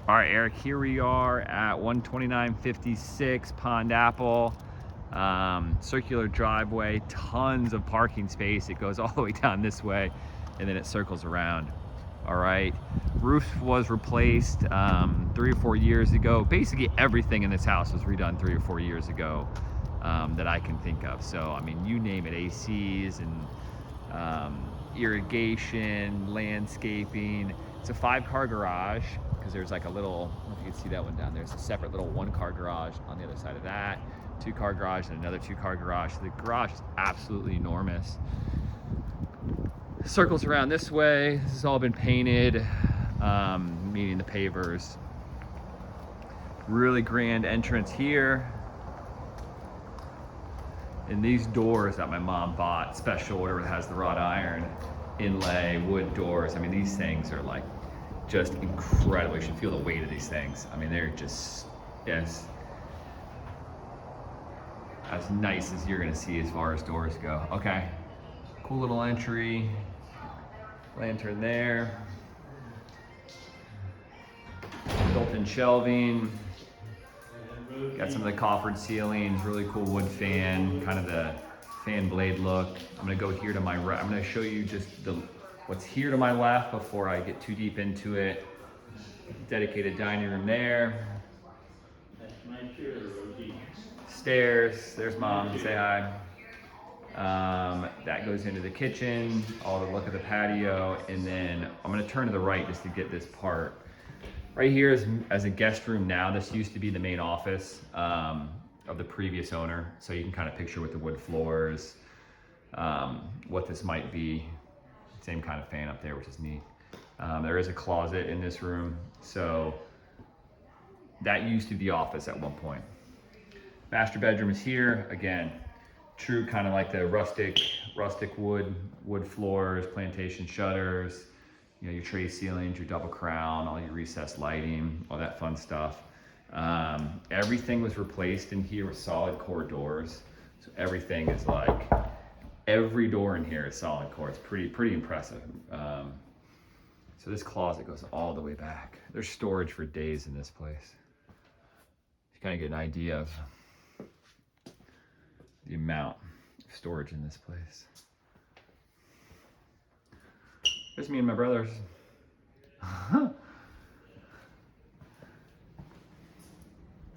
All right, Eric, here we are at 12956 Pond Apple. Circular driveway, tons of parking space. It goes all the way down this way and then it circles around. All right, roof was replaced 3 or 4 years ago. Basically everything in this house was redone 3 or 4 years ago that I can think of. So, I mean, you name it, ACs and irrigation, landscaping. It's a 5-car garage because there's like a little, I don't know if you can see that one down there. There's a separate little 1-car garage on the other side of that, 2-car garage and another 2-car garage. So the garage is absolutely enormous. Circles around this way. This has all been painted, meaning the pavers. Really grand entrance here. And these doors that my mom bought, special order, that has the wrought iron inlay wood doors. I mean, these things are like just incredible. You should feel the weight of these things. I mean, they're just as nice as you're gonna see as far as doors go. Okay, cool little entry, lantern there, built-in shelving. Got some of the coffered ceilings, really cool wood fan, kind of the fan blade look. I'm gonna go here to my right. I'm gonna show you just what's here to my left before I get too deep into it. Dedicated dining room there. Stairs, there's mom, say hi. That goes into the kitchen, all the look of the patio, and then I'm gonna turn to the right just to get this part. Right here is as a guest room now. This used to be the main office of the previous owner. So you can kind of picture with the wood floors, what this might be. Same kind of fan up there, which is neat. There is a closet in this room. So that used to be the office at one point. Master bedroom is here. Again, true kind of like the rustic wood floors, plantation shutters. You know, your tray ceilings, your double crown, all your recessed lighting, all that fun stuff. Everything was replaced in here with solid core doors. So everything is like, every door in here is solid core. It's pretty impressive. So this closet goes all the way back. There's storage for days in this place. You kind of get an idea of the amount of storage in this place. There's me and my brothers.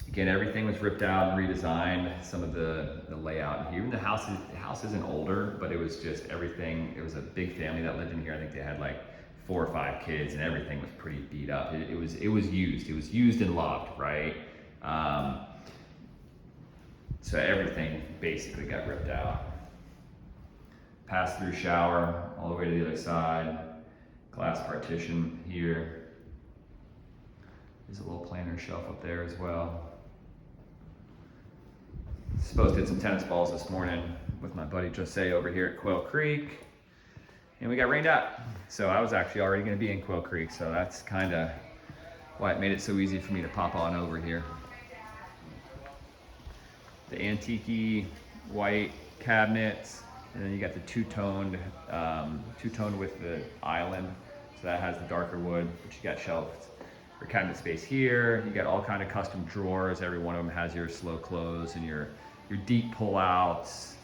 Again, everything was ripped out and redesigned. Some of the layout here. Even the house isn't older, but it was just everything. It was a big family that lived in here. I think they had like 4 or 5 kids, and everything was pretty beat up. It was used. It was used and loved, right? So everything basically got ripped out. Pass-through shower all the way to the other side. Glass partition here. There's a little planter shelf up there as well. Supposed to hit some tennis balls this morning with my buddy Jose over here at Quail Creek, and we got rained out. So I was actually already gonna be in Quail Creek, so that's kinda why it made it so easy for me to pop on over here. The antique white cabinets, and then you got the two-toned with the island. So that has the darker wood, but you got shelved for cabinet space here. You got all kind of custom drawers. Every one of them has your slow close and your deep pullouts.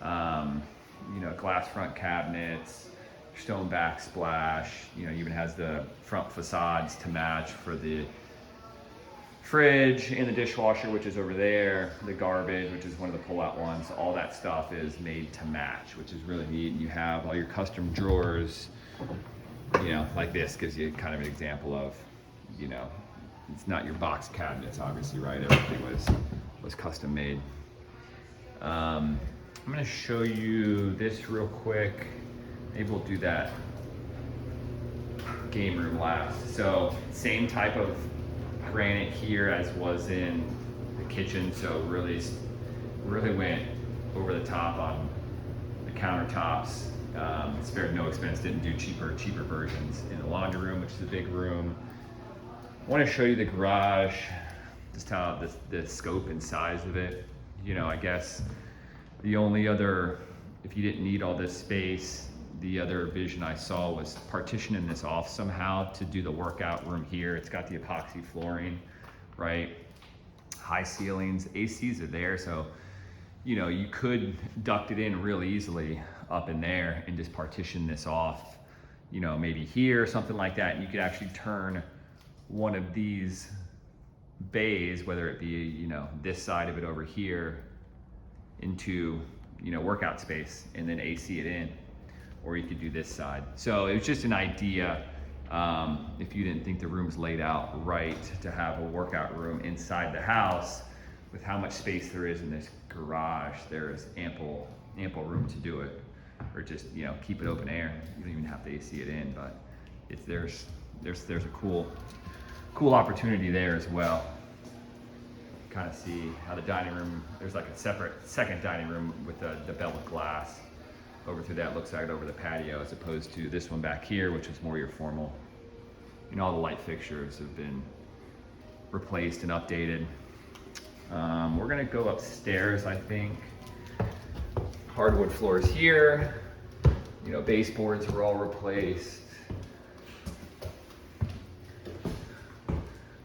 You know, glass front cabinets, stone backsplash. You know, even has the front facades to match for the fridge and the dishwasher, which is over there, the garbage, which is one of the pull-out ones. All that stuff is made to match, which is really neat. And you have all your custom drawers, you know, like this gives you kind of an example of, you know, it's not your box cabinets, obviously, right? Everything was custom made. I'm gonna show you this real quick. Maybe we'll do that game room last. So same type of granite here as was in the kitchen, so really went over the top on the countertops. Spared no expense, didn't do cheaper versions. In the laundry room, which is a big room. I want to show you the garage, just how the scope and size of it. You know, I guess the only other, if you didn't need all this space, the other vision I saw was partitioning this off somehow to do the workout room here. It's got the epoxy flooring, right? High ceilings, ACs are there, so you know, you could duct it in real easily up in there and just partition this off, you know, maybe here or something like that. And you could actually turn one of these bays, whether it be, you know, this side of it over here, into, you know, workout space, and then AC it in, or you could do this side. So it was just an idea, if you didn't think the room's laid out right, to have a workout room inside the house. With how much space there is in this garage, there is ample room to do it, or just, you know, keep it open air. You don't even have to AC it in, but it's there's a cool opportunity there as well. Kind of see how the dining room, there's like a separate second dining room with the beveled glass over through that, looks out over the patio, as opposed to this one back here, which is more your formal. You know, all the light fixtures have been replaced and updated. We're gonna go upstairs, I think. Hardwood floors here. You know, baseboards were all replaced.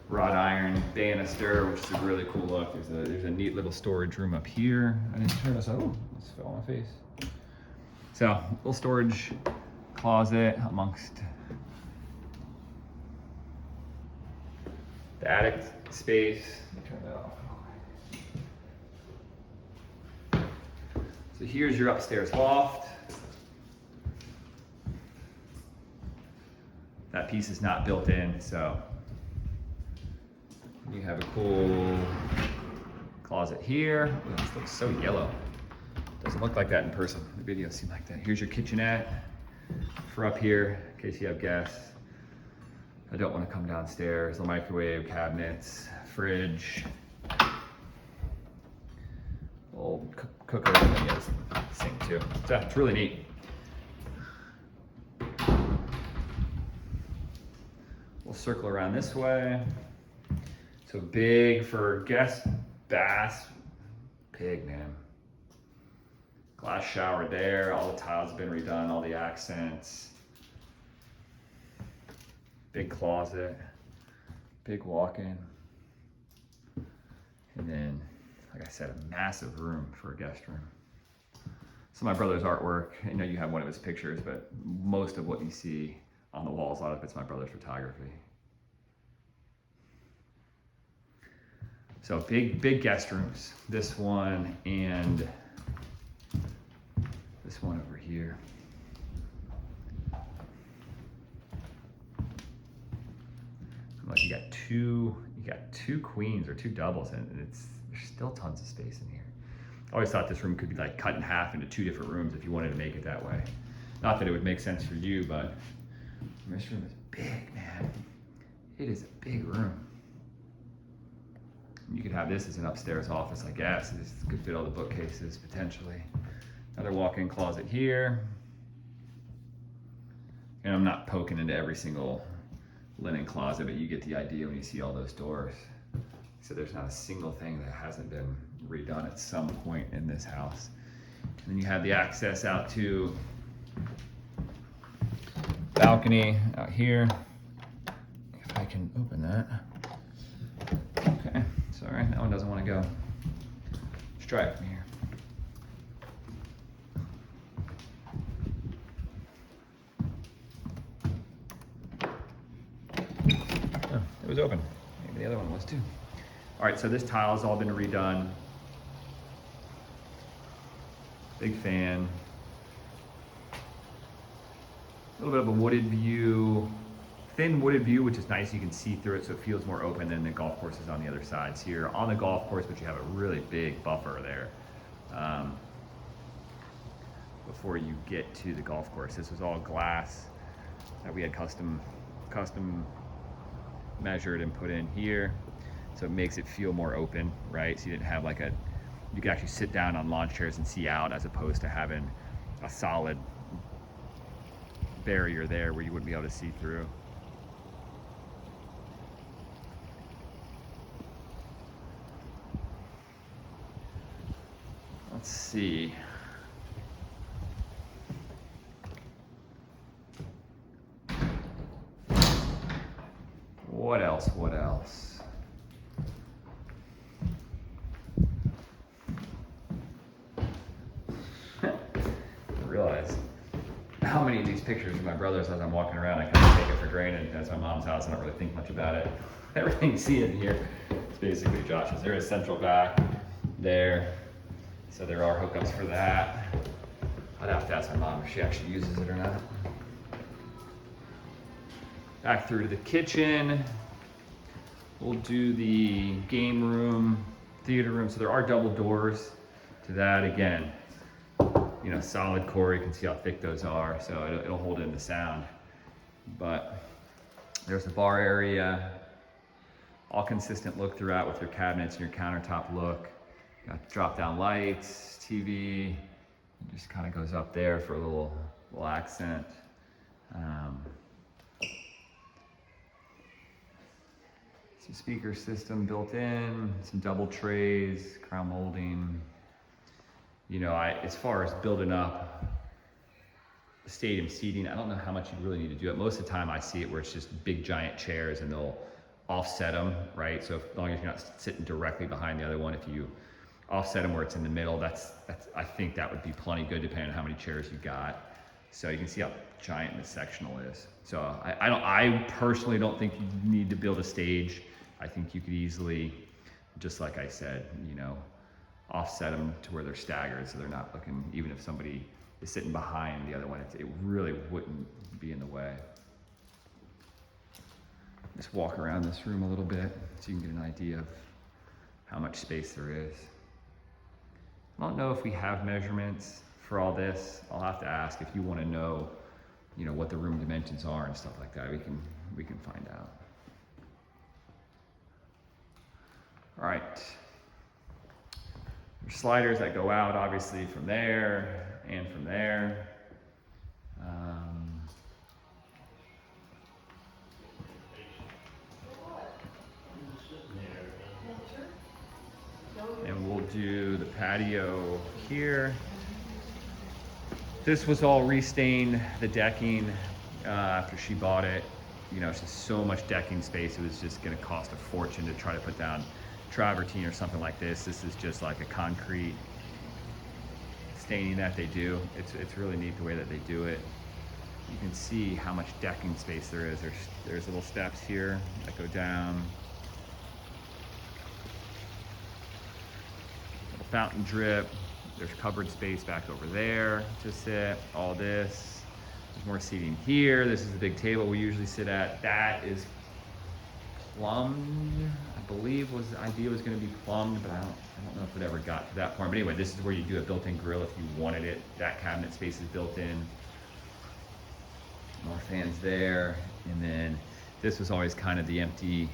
Wrought iron banister, which is a really cool look. There's a neat little storage room up here. I didn't turn this on. Oh, this fell on my face. So, little storage closet amongst the attic space. Let me turn that off. So here's your upstairs loft. That piece is not built in, so you have a cool closet here. Ooh, this looks so yellow. Doesn't look like that in person. The videos seem like that. Here's your kitchenette for up here, in case you have guests. I don't want to come downstairs. The microwave, cabinets, fridge, old cooker, and then the sink too. So it's really neat. We'll circle around this way. So big for guest baths. Big, man. Glass shower there. All the tiles have been redone, all the accents. Big closet. Big walk-in. And then, like I said, a massive room for a guest room. Some of my brother's artwork. I know you have one of his pictures, but most of what you see on the walls, a lot of it's my brother's photography. So big guest rooms. This one and this one over here. Like you got two queens or two doubles, and there's still tons of space in here. I always thought this room could be like cut in half into two different rooms if you wanted to make it that way. Not that it would make sense for you, but this room is big, man. It is a big room. You could have this as an upstairs office, I guess. This could fit all the bookcases potentially. Another walk-in closet here. And I'm not poking into every single linen closet, but you get the idea when you see all those doors. So there's not a single thing that hasn't been redone at some point in this house. And then you have the access out to balcony out here. If I can open that. Okay, sorry, that one doesn't want to go. Let's try it from here. Oh, it was open. Maybe the other one was too. All right, so this tile has all been redone. Big fan. A little bit of a wooded view, thin wooded view, which is nice. You can see through it, so it feels more open than the golf course is on the other sides here. On the golf course, but you have a really big buffer there before you get to the golf course. This was all glass that we had custom measured and put in here. So it makes it feel more open, right? So you didn't have you could actually sit down on lawn chairs and see out, as opposed to having a solid barrier there where you wouldn't be able to see through. Let's see. else? What else? I realize how many of these pictures of my brothers as I'm walking around, I kind of take it for granted. That's my mom's house. I don't really think much about it. Everything you see in here is basically Josh's. There is central vac there. So there are hookups for that. I'd have to ask my mom if she actually uses it or not. Back through to the kitchen. We'll do the game room, theater room. So there are double doors to that. Again, you know, solid core. You can see how thick those are, so it'll hold in the sound. But there's the bar area. All consistent look throughout with your cabinets and your countertop look. Got drop down lights, TV. It just kind of goes up there for a little accent. Some speaker system built in, some double trays, crown molding. You know, as far as building up stadium seating, I don't know how much you really need to do it. Most of the time I see it where it's just big giant chairs and they'll offset them, right? So as long as you're not sitting directly behind the other one, if you offset them where it's in the middle, that's I think that would be plenty good depending on how many chairs you got. So you can see how giant this sectional is. So I personally don't think you need to build a stage. I think you could easily, just like I said, you know, offset them to where they're staggered so they're not looking, even if somebody is sitting behind the other one, it really wouldn't be in the way. Just walk around this room a little bit so you can get an idea of how much space there is. I don't know if we have measurements for all this. I'll have to ask if you want to know, you know, what the room dimensions are and stuff like that. We can find out. All right. There's sliders that go out, obviously, from there and from there. And we'll do the patio here. This was all restained, the decking, after she bought it. You know, it's just so much decking space. It was just gonna cost a fortune to try to put down travertine or something like this. This is just like a concrete staining that they do. It's really neat the way that they do it. You can see how much decking space there is. There's little steps here that go down. Little fountain drip. There's cupboard space back over there to sit. All this. There's more seating here. This is the big table we usually sit at. That is plumbed. I believe the idea was going to be plumbed, but I don't know if it ever got to that point. But anyway, this is where you do a built-in grill if you wanted it. That cabinet space is built in. More fans there, and then this was always kind of the empty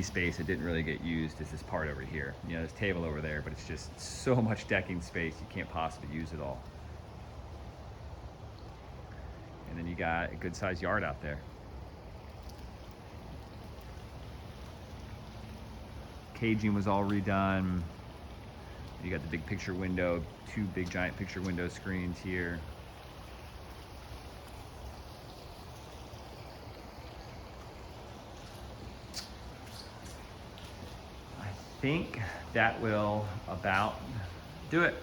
space that didn't really get used. Is this part over here? You know, there's a table over there, but it's just so much decking space you can't possibly use it all. And then you got a good-sized yard out there. Caging was all redone. You got the big picture window, two big giant picture window screens here. I think that will about do it.